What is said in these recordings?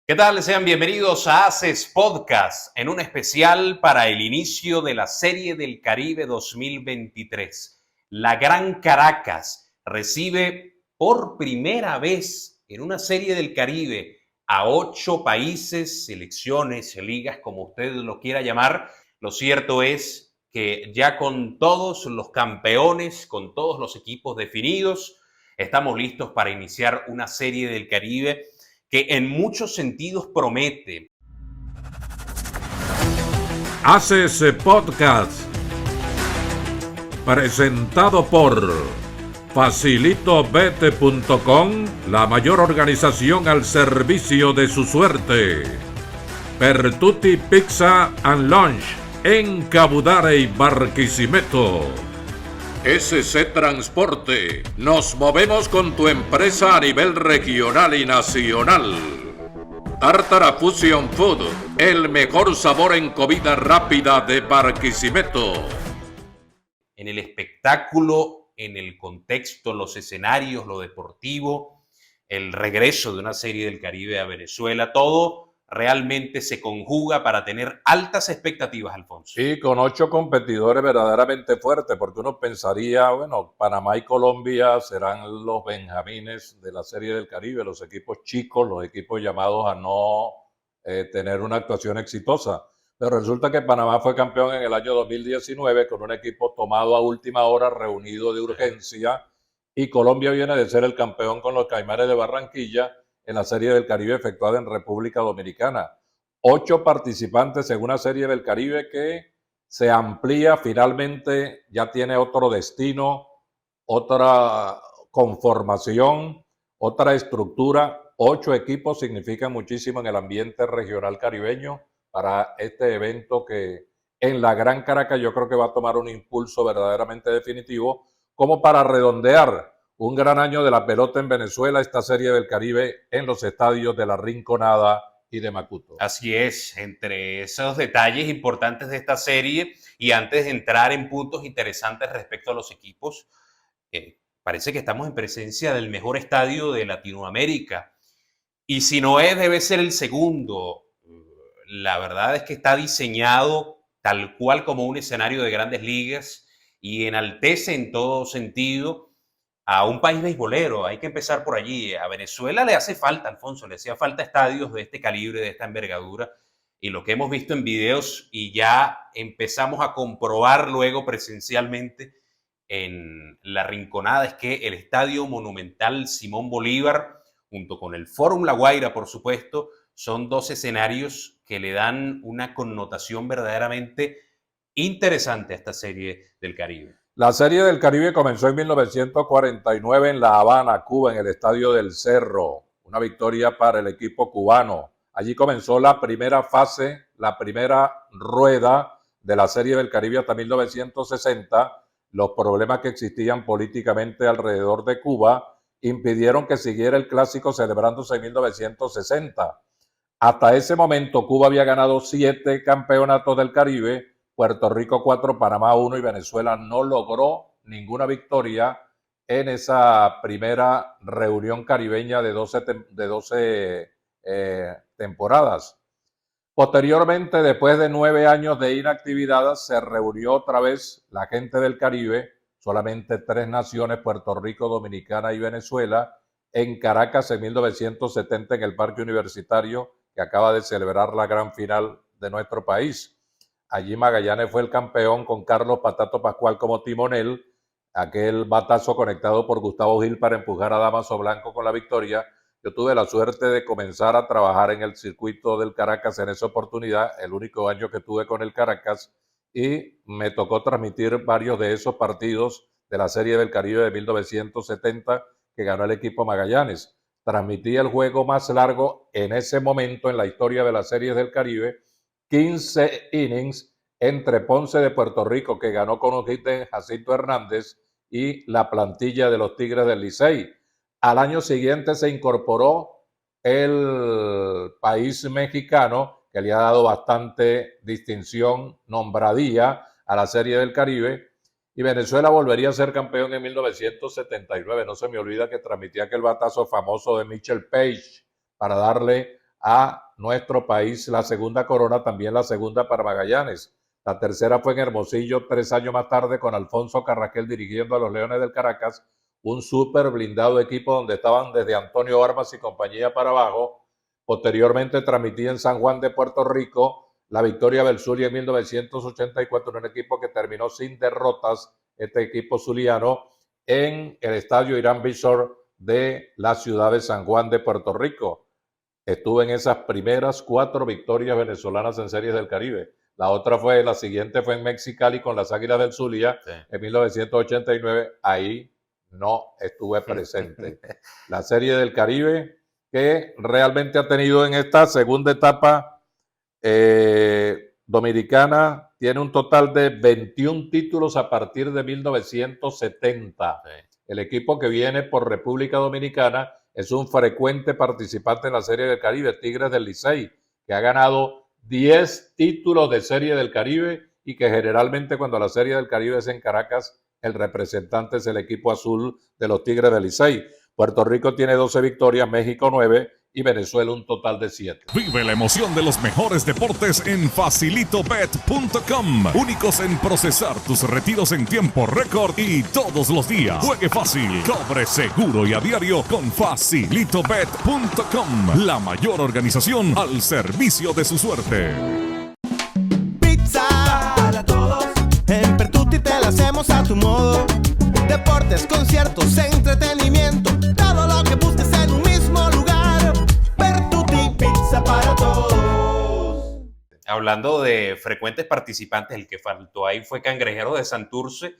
¿Qué tal? Sean bienvenidos a Haces Podcast, en un especial para el inicio de la Serie del Caribe 2023. La Gran Caracas recibe por primera vez en una Serie del Caribe a 8 países, selecciones, ligas, como usted lo quiera llamar. Lo cierto es que ya con todos los campeones, con todos los equipos definidos, estamos listos para iniciar una Serie del Caribe que en muchos sentidos promete. Haces podcast presentado por facilitobet.com, la mayor organización al servicio de su suerte. Pertuti Pizza and Lunch en Cabudare y Barquisimeto. SC Transporte, nos movemos con tu empresa a nivel regional y nacional. Tártara Fusion Food, el mejor sabor en comida rápida de Barquisimeto. En el espectáculo, en el contexto, los escenarios, lo deportivo, el regreso de una Serie del Caribe a Venezuela, todo realmente se conjuga para tener altas expectativas, Alfonso. Y con 8 competidores verdaderamente fuertes, porque uno pensaría, bueno, Panamá y Colombia serán los benjamines de la Serie del Caribe, los equipos chicos, los equipos llamados a no tener una actuación exitosa. Pero resulta que Panamá fue campeón en el año 2019 con un equipo tomado a última hora, reunido de urgencia, y Colombia viene de ser el campeón con los Caimanes de Barranquilla en la Serie del Caribe efectuada en República Dominicana. 8 participantes en una Serie del Caribe que se amplía finalmente, ya tiene otro destino, otra conformación, otra estructura. 8 equipos significan muchísimo en el ambiente regional caribeño para este evento que en la Gran Caracas yo creo que va a tomar un impulso verdaderamente definitivo como para redondear un gran año de la pelota en Venezuela, esta Serie del Caribe en los estadios de La Rinconada y de Macuto. Así es, entre esos detalles importantes de esta serie y antes de entrar en puntos interesantes respecto a los equipos, parece que estamos en presencia del mejor estadio de Latinoamérica. Y si no es, debe ser el segundo. La verdad es que está diseñado tal cual como un escenario de grandes ligas y enaltece en todo sentido a un país beisbolero. Hay que empezar por allí. A Venezuela le hace falta, Alfonso, le hacía falta estadios de este calibre, de esta envergadura. Y lo que hemos visto en videos y ya empezamos a comprobar luego presencialmente en La Rinconada es que el Estadio Monumental Simón Bolívar, junto con el Fórum La Guaira, por supuesto, son 2 escenarios que le dan una connotación verdaderamente interesante a esta Serie del Caribe. La Serie del Caribe comenzó en 1949 en La Habana, Cuba, en el Estadio del Cerro. Una victoria para el equipo cubano. Allí comenzó la primera fase, la primera rueda de la Serie del Caribe hasta 1960. Los problemas que existían políticamente alrededor de Cuba impidieron que siguiera el clásico celebrándose en 1960. Hasta ese momento Cuba había ganado 7 campeonatos del Caribe, Puerto Rico 4, Panamá 1 y Venezuela no logró ninguna victoria en esa primera reunión caribeña de 12 temporadas. Posteriormente, después de 9 años de inactividad, se reunió otra vez la gente del Caribe, solamente 3 naciones, Puerto Rico, Dominicana y Venezuela, en Caracas en 1970 en el Parque Universitario, que acaba de celebrar la gran final de nuestro país. Allí Magallanes fue el campeón con Carlos Patato Pascual como timonel, aquel batazo conectado por Gustavo Gil para empujar a Damaso Blanco con la victoria. Yo tuve la suerte de comenzar a trabajar en el circuito del Caracas en esa oportunidad, el único año que tuve con el Caracas, y me tocó transmitir varios de esos partidos de la Serie del Caribe de 1970 que ganó el equipo Magallanes. Transmití el juego más largo en ese momento en la historia de las Series del Caribe, 15 innings entre Ponce de Puerto Rico, que ganó con un hit de Jacinto Hernández, y la plantilla de los Tigres del Licey. Al año siguiente se incorporó el país mexicano, que le ha dado bastante distinción, nombradía a la Serie del Caribe, y Venezuela volvería a ser campeón en 1979. No se me olvida que transmitía aquel batazo famoso de Mitchell Page para darle a nuestro país la segunda corona, también la segunda para Magallanes. La tercera fue en Hermosillo 3 años más tarde con Alfonso Carraquel dirigiendo a los Leones del Caracas, un súper blindado equipo donde estaban desde Antonio Armas y compañía para abajo. Posteriormente transmitía en San Juan de Puerto Rico la victoria del Zulia en 1984, un equipo que terminó sin derrotas, este equipo zuliano, en el estadio Irán Bithorn de la ciudad de San Juan de Puerto Rico. Estuve en esas primeras 4 victorias venezolanas en Series del Caribe. La siguiente fue en Mexicali con las Águilas del Zulia, sí, en 1989. Ahí no estuve presente. La Serie del Caribe, que realmente ha tenido en esta segunda etapa dominicana, tiene un total de 21 títulos a partir de 1970. Sí. El equipo que viene por República Dominicana es un frecuente participante en la Serie del Caribe, Tigres del Licey, que ha ganado 10 títulos de Serie del Caribe y que generalmente cuando la Serie del Caribe es en Caracas, el representante es el equipo azul de los Tigres del Licey. Puerto Rico tiene 12 victorias, México 9 y Venezuela un total de 7. Vive la emoción de los mejores deportes en facilitobet.com. Únicos en procesar tus retiros en tiempo récord y todos los días. Juegue fácil, cobre seguro y a diario con facilitobet.com. La mayor organización al servicio de su suerte. Pizza para todos. En Pertuti te la hacemos a tu modo. Deportes, conciertos, entretenimiento. Todo lo que busques en un mismo lugar. Pertuti Pizza para todos. Hablando de frecuentes participantes, el que faltó ahí fue Cangrejero de Santurce,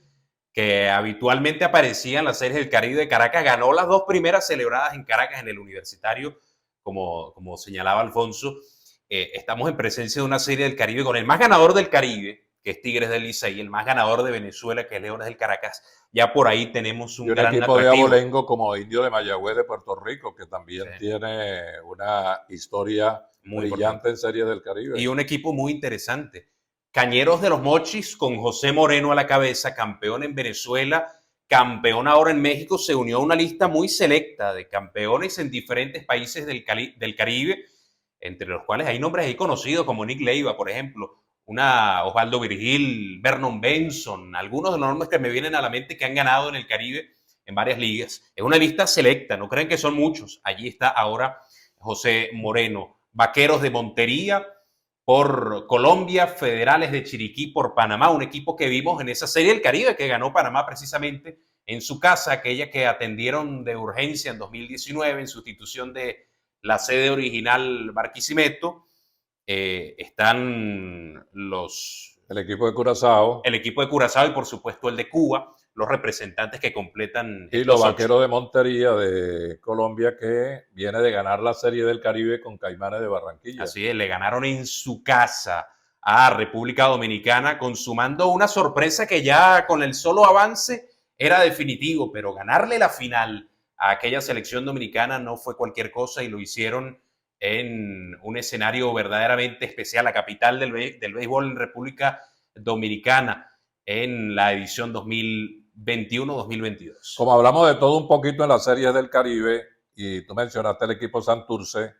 que habitualmente aparecía en las Series del Caribe de Caracas. Ganó las 2 primeras celebradas en Caracas en el Universitario, como señalaba Alfonso. Estamos en presencia de una Serie del Caribe con el más ganador del Caribe, que es Tigres del Licey, el más ganador de Venezuela, que es Leones del Caracas. Ya por ahí tenemos un gran equipo atractivo. de abolengo como Indio de Mayagüez de Puerto Rico, que también sí, tiene una historia muy brillante en Series del Caribe. Y un equipo muy interesante. Cañeros de los Mochis, con José Moreno a la cabeza, campeón en Venezuela, campeón ahora en México, se unió a una lista muy selecta de campeones en diferentes países del Caribe, entre los cuales hay nombres ahí conocidos como Nick Leiva, por ejemplo, Osvaldo Virgil, Vernon Benson, algunos de los nombres que me vienen a la mente que han ganado en el Caribe en varias ligas. Es una lista selecta, no creen que son muchos. Allí está ahora José Moreno. Vaqueros de Montería por Colombia, Federales de Chiriquí por Panamá, un equipo que vimos en esa Serie del Caribe que ganó Panamá precisamente en su casa, aquella que atendieron de urgencia en 2019 en sustitución de la sede original Barquisimeto. Están el equipo de Curazao. El equipo de Curazao y por supuesto el de Cuba, los representantes que completan. Y los Vaqueros de Montería de Colombia, que viene de ganar la Serie del Caribe con Caimanes de Barranquilla. Así es, le ganaron en su casa a República Dominicana, consumando una sorpresa que ya con el solo avance era definitivo, pero ganarle la final a aquella selección dominicana no fue cualquier cosa y lo hicieron en un escenario verdaderamente especial, la capital del béisbol en República Dominicana, en la edición 2021-2022. Como hablamos de todo un poquito en las Series del Caribe, y tú mencionaste el equipo Santurce,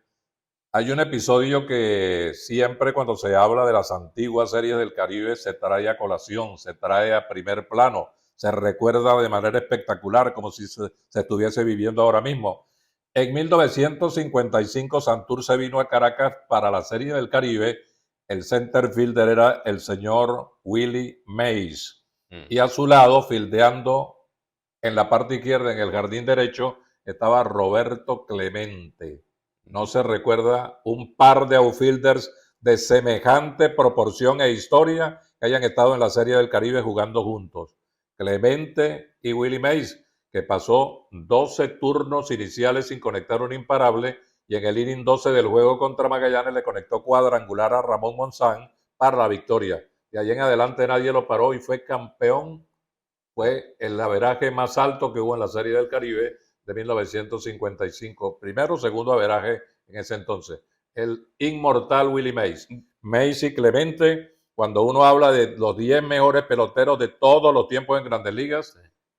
hay un episodio que siempre cuando se habla de las antiguas Series del Caribe se trae a colación, se trae a primer plano, se recuerda de manera espectacular, como si se estuviese viviendo ahora mismo. En 1955 Santurce vino a Caracas para la Serie del Caribe. El center fielder era el señor Willie Mays. Y a su lado, fildeando en la parte izquierda, en el jardín derecho, estaba Roberto Clemente. No se recuerda un par de outfielders de semejante proporción e historia que hayan estado en la Serie del Caribe jugando juntos. Clemente y Willie Mays, que pasó 12 turnos iniciales sin conectar un imparable y en el inning 12 del juego contra Magallanes le conectó cuadrangular a Ramón Monzán para la victoria. De allí en adelante nadie lo paró y fue campeón. Fue el averaje más alto que hubo en la Serie del Caribe de 1955. Primero o segundo averaje en ese entonces. El inmortal Willie Mays. Mays y Clemente, cuando uno habla de los 10 mejores peloteros de todos los tiempos en Grandes Ligas,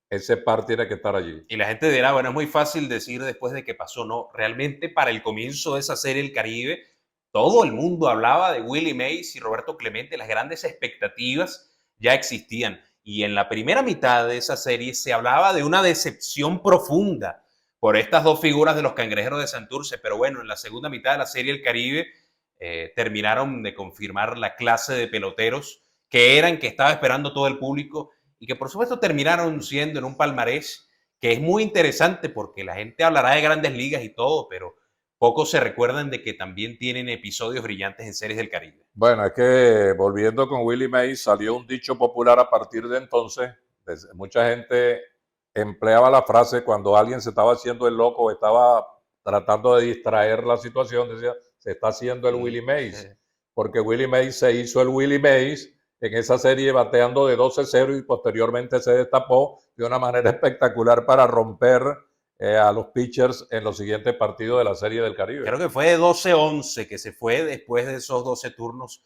ese par tiene que estar allí. Y la gente dirá, bueno, es muy fácil decir después de que pasó. No, realmente para el comienzo de esa serie El Caribe, todo el mundo hablaba de Willie Mays y Roberto Clemente, las grandes expectativas ya existían. Y en la primera mitad de esa serie se hablaba de una decepción profunda por estas dos figuras de los Cangrejeros de Santurce, pero bueno, en la segunda mitad de la serie El Caribe terminaron de confirmar la clase de peloteros que estaba esperando todo el público y que por supuesto terminaron siendo en un palmarés que es muy interesante porque la gente hablará de grandes ligas y todo, pero pocos se recuerdan de que también tienen episodios brillantes en series del Caribe. Bueno, es que volviendo con Willie Mays, salió un dicho popular a partir de entonces. Mucha gente empleaba la frase cuando alguien se estaba haciendo el loco o estaba tratando de distraer la situación, decía, se está haciendo el Willie Mays, porque Willie Mays se hizo el Willie Mays en esa serie bateando de 12-0 y posteriormente se destapó de una manera espectacular para romper a los pitchers en los siguientes partidos de la Serie del Caribe. Creo que fue de 12-11 que se fue después de esos 12 turnos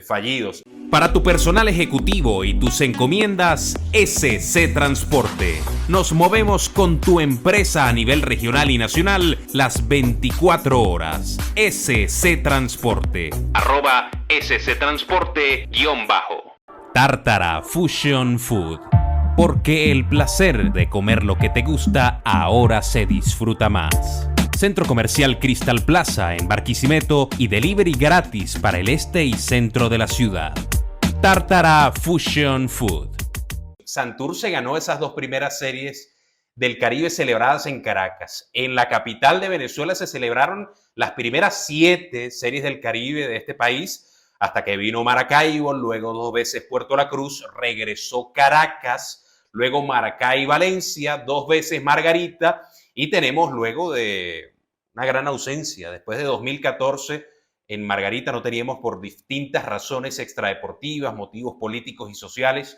fallidos. Para tu personal ejecutivo y tus encomiendas, SC Transporte. Nos movemos con tu empresa a nivel regional y nacional las 24 horas. SC Transporte. @SC Transporte _ Tártara Fusion Food. Porque el placer de comer lo que te gusta ahora se disfruta más. Centro Comercial Crystal Plaza en Barquisimeto y delivery gratis para el este y centro de la ciudad. Tártara Fusion Food. Santurce ganó esas dos primeras series del Caribe celebradas en Caracas. En la capital de Venezuela se celebraron las primeras 7 series del Caribe de este país, hasta que vino Maracaibo, luego 2 veces Puerto La Cruz, regresó Caracas, luego Maracay y Valencia, 2 veces Margarita, y tenemos luego de una gran ausencia. Después de 2014, en Margarita no teníamos por distintas razones extradeportivas, motivos políticos y sociales,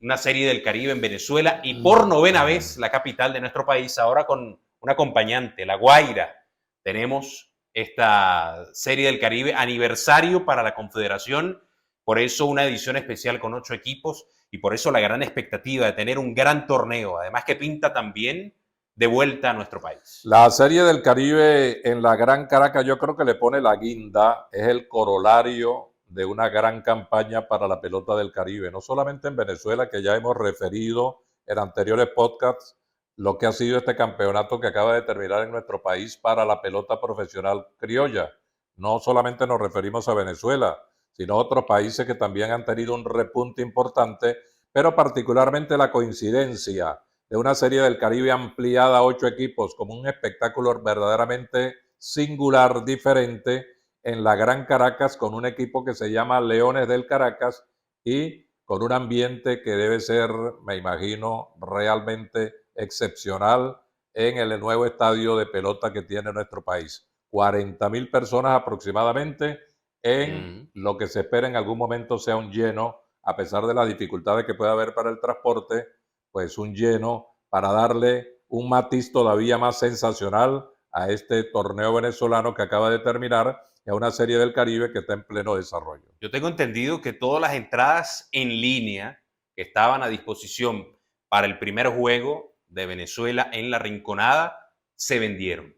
una serie del Caribe en Venezuela y por 9ª vez la capital de nuestro país, ahora con un acompañante, La Guaira. Tenemos esta serie del Caribe, aniversario para la Confederación, por eso una edición especial con 8 equipos y por eso la gran expectativa de tener un gran torneo, además que pinta también de vuelta a nuestro país. La Serie del Caribe en la Gran Caracas yo creo que le pone la guinda, es el corolario de una gran campaña para la pelota del Caribe, no solamente en Venezuela, que ya hemos referido en anteriores podcasts, lo que ha sido este campeonato que acaba de terminar en nuestro país para la pelota profesional criolla. No solamente nos referimos a Venezuela, sino a otros países que también han tenido un repunte importante, pero particularmente la coincidencia de una Serie del Caribe ampliada a 8 equipos como un espectáculo verdaderamente singular, diferente, en la Gran Caracas con un equipo que se llama Leones del Caracas y con un ambiente que debe ser, me imagino, realmente excepcional en el nuevo estadio de pelota que tiene nuestro país. 40,000 personas aproximadamente en lo que se espera en algún momento sea un lleno, a pesar de las dificultades que pueda haber para el transporte, pues un lleno para darle un matiz todavía más sensacional a este torneo venezolano que acaba de terminar y a una Serie del Caribe que está en pleno desarrollo. Yo tengo entendido que todas las entradas en línea que estaban a disposición para el primer juego de Venezuela en La Rinconada se vendieron.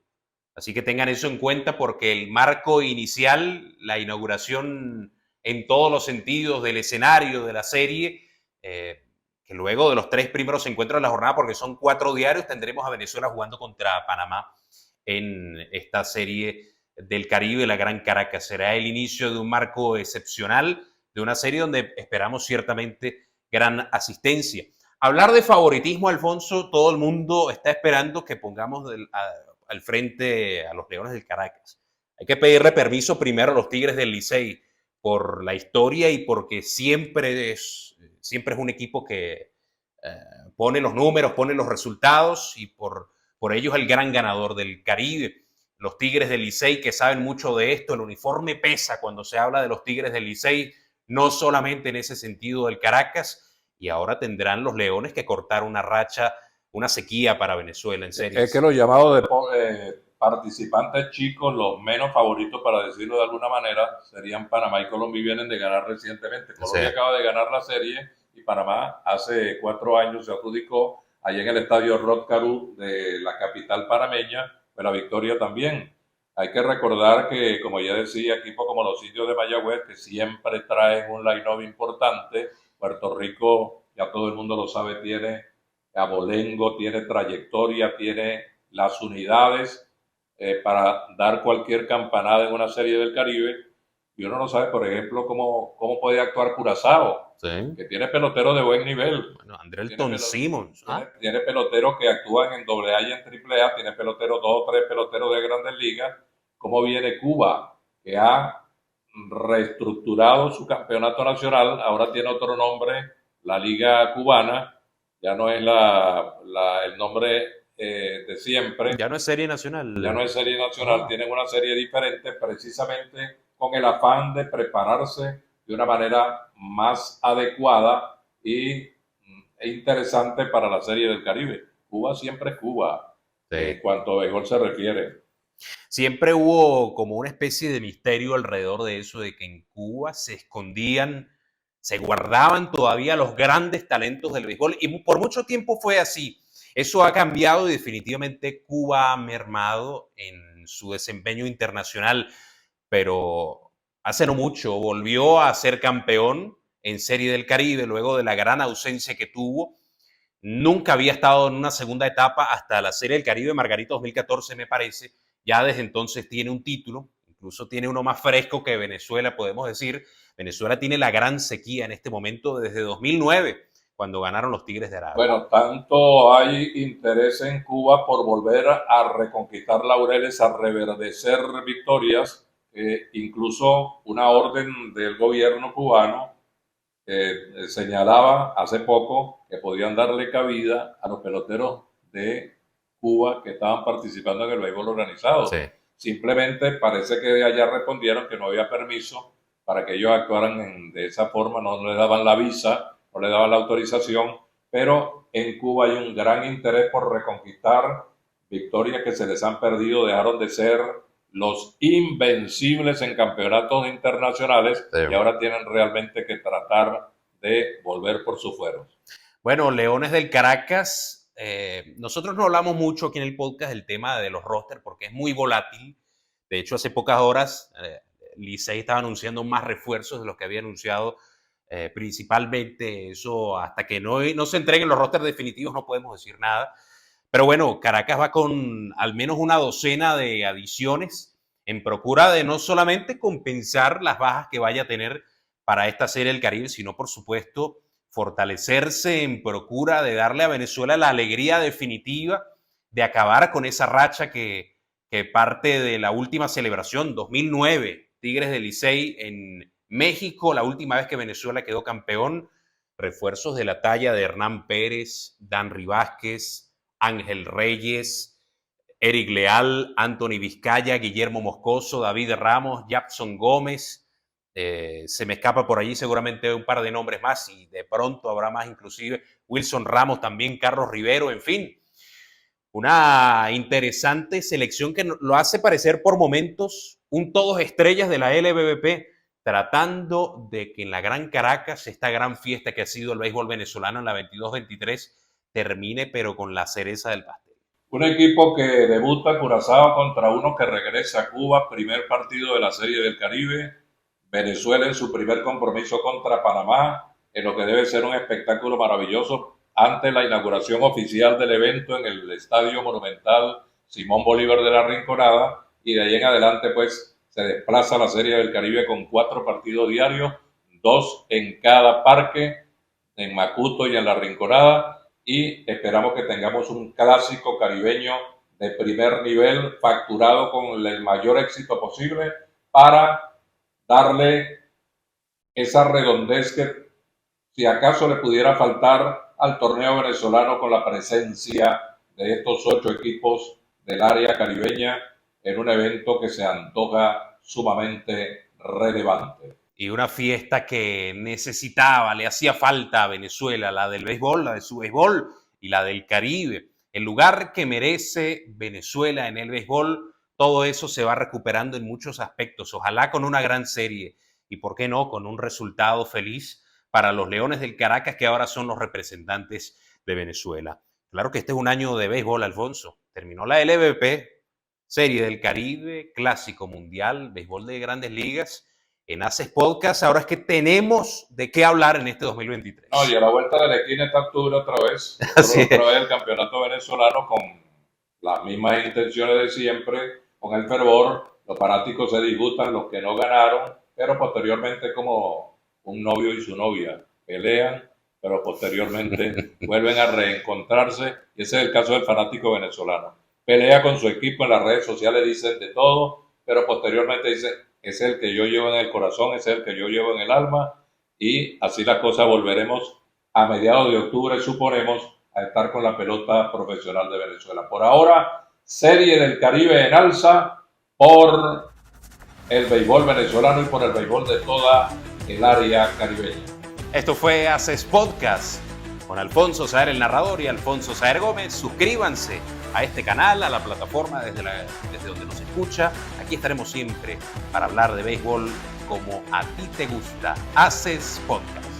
Así que tengan eso en cuenta porque el marco inicial, la inauguración en todos los sentidos del escenario de la serie, que luego de los 3 primeros encuentros de la jornada, porque son 4 diarios, tendremos a Venezuela jugando contra Panamá en esta serie del Caribe, la Gran Caracas. Será el inicio de un marco excepcional, de una serie donde esperamos ciertamente gran asistencia. Hablar de favoritismo, Alfonso, todo el mundo está esperando que pongamos al frente a los Leones del Caracas. Hay que pedirle permiso primero a los Tigres del Licey por la historia y porque siempre es un equipo que pone los números, pone los resultados y por ello es el gran ganador del Caribe. Los Tigres del Licey que saben mucho de esto, el uniforme pesa cuando se habla de los Tigres del Licey, no solamente en ese sentido del Caracas, y ahora tendrán los Leones que cortar una racha, una sequía para Venezuela en series. Es que los llamados de participantes chicos, los menos favoritos, para decirlo de alguna manera, serían Panamá y Colombia y vienen de ganar recientemente. Colombia acaba de ganar la serie y Panamá hace 4 años se adjudicó allá en el estadio Rod Caru de la capital panameña, pues la victoria también. Hay que recordar que, como ya decía, equipos como los Indios de Mayagüez, que siempre traen un line-up importante. Puerto Rico, ya todo el mundo lo sabe, tiene abolengo, tiene trayectoria, tiene las unidades para dar cualquier campanada en una serie del Caribe. Y uno no sabe, por ejemplo, cómo puede actuar Curazao, Sí. que tiene peloteros de buen nivel. Bueno, Andrelton Simmons. Tiene peloteros que actúan en AA y en AAA, tiene peloteros, 2 o 3 peloteros de Grandes Ligas. ¿Cómo viene Cuba, que ha reestructurado su campeonato nacional? Ahora tiene otro nombre, la Liga Cubana, ya no es el nombre de siempre. Ya no es serie nacional. Ya no es serie nacional, tienen una serie diferente precisamente con el afán de prepararse de una manera más adecuada y interesante para la Serie del Caribe. Cuba siempre es Cuba, Sí. en cuanto a béisbol se refiere. Siempre hubo como una especie de misterio alrededor de eso, de que en Cuba se escondían, se guardaban todavía los grandes talentos del béisbol, y por mucho tiempo fue así. Eso ha cambiado y definitivamente Cuba ha mermado en su desempeño internacional, pero hace no mucho volvió a ser campeón en Serie del Caribe luego de la gran ausencia que tuvo. Nunca había estado en una segunda etapa hasta la Serie del Caribe Margarita 2014, me parece. Ya desde entonces tiene un título, incluso tiene uno más fresco que Venezuela, podemos decir. Venezuela tiene la gran sequía en este momento desde 2009, cuando ganaron los Tigres de Arabia. Bueno, tanto hay interés en Cuba por volver a reconquistar laureles, a reverdecer victorias, incluso una orden del gobierno cubano señalaba hace poco que podían darle cabida a los peloteros de Cuba que estaban participando en el béisbol organizado. Sí. Simplemente parece que de allá respondieron que no había permiso para que ellos actuaran de esa forma, no les daban la visa, no le daban la autorización, pero en Cuba hay un gran interés por reconquistar victorias que se les han perdido, dejaron de ser los invencibles en campeonatos internacionales y ahora tienen realmente que tratar de volver por sus fueros. Bueno, Leones del Caracas, nosotros no hablamos mucho aquí en el podcast del tema de los rosters porque es muy volátil. De hecho, hace pocas horas Licey estaba anunciando más refuerzos de los que había anunciado. Principalmente eso, hasta que no se entreguen los rosters definitivos no podemos decir nada. Pero bueno, Caracas va con al menos una docena de adiciones en procura de no solamente compensar las bajas que vaya a tener para esta Serie del Caribe, sino por supuesto fortalecerse en procura de darle a Venezuela la alegría definitiva de acabar con esa racha que parte de la última celebración, 2009, Tigres del Licey en México, la última vez que Venezuela quedó campeón. Refuerzos de la talla de Hernán Pérez, Danry Vázquez, Ángel Reyes, Eric Leal, Anthony Vizcaya, Guillermo Moscoso, David Ramos, Japson Gómez. Se me escapa por allí seguramente un par de nombres más y de pronto habrá más, inclusive Wilson Ramos también, Carlos Rivero, en fin. Una interesante selección que lo hace parecer por momentos un todos estrellas de la LBBP, tratando de que en la Gran Caracas, esta gran fiesta que ha sido el béisbol venezolano en la 22-23, termine pero con la cereza del pastel. Un equipo que debuta Curazao contra uno que regresa a Cuba, primer partido de la Serie del Caribe. Venezuela en su primer compromiso contra Panamá, en lo que debe ser un espectáculo maravilloso ante la inauguración oficial del evento en el Estadio Monumental Simón Bolívar de la Rinconada, y de ahí en adelante pues se desplaza a la Serie del Caribe con 4 partidos diarios, 2 en cada parque, en Macuto y en la Rinconada, y esperamos que tengamos un clásico caribeño de primer nivel, facturado con el mayor éxito posible para darle esa redondez que si acaso le pudiera faltar al torneo venezolano con la presencia de estos 8 equipos del área caribeña en un evento que se antoja sumamente relevante. Y una fiesta que necesitaba, le hacía falta a Venezuela, la del béisbol, la de su béisbol y la del Caribe. El lugar que merece Venezuela en el béisbol, todo eso se va recuperando en muchos aspectos. Ojalá con una gran serie y, ¿por qué no?, con un resultado feliz para los Leones del Caracas, que ahora son los representantes de Venezuela. Claro que este es un año de béisbol, Alfonso. Terminó la LVP, Serie del Caribe, Clásico Mundial, béisbol de Grandes Ligas. En Haces Podcast, ahora es que tenemos de qué hablar en este 2023. No, y a la vuelta de la esquina está octubre otra vez. Otra vez el campeonato venezolano con las mismas intenciones de siempre, con el fervor. Los fanáticos se disgustan, los que no ganaron, pero posteriormente como un novio y su novia pelean, pero posteriormente vuelven a reencontrarse. Y ese es el caso del fanático venezolano. Pelea con su equipo en las redes sociales, dicen de todo, pero posteriormente dicen, es el que yo llevo en el corazón, es el que yo llevo en el alma, y así las cosas volveremos a mediados de octubre, suponemos, a estar con la pelota profesional de Venezuela. Por ahora, Serie del Caribe en alza por el béisbol venezolano y por el béisbol de toda el área caribeña. Esto fue Haces Podcast con Alfonso Saer, el narrador, y Alfonso Saer Gómez. Suscríbanse a este canal, a la plataforma desde donde nos escucha. Aquí estaremos siempre para hablar de béisbol como a ti te gusta. Haces Podcast.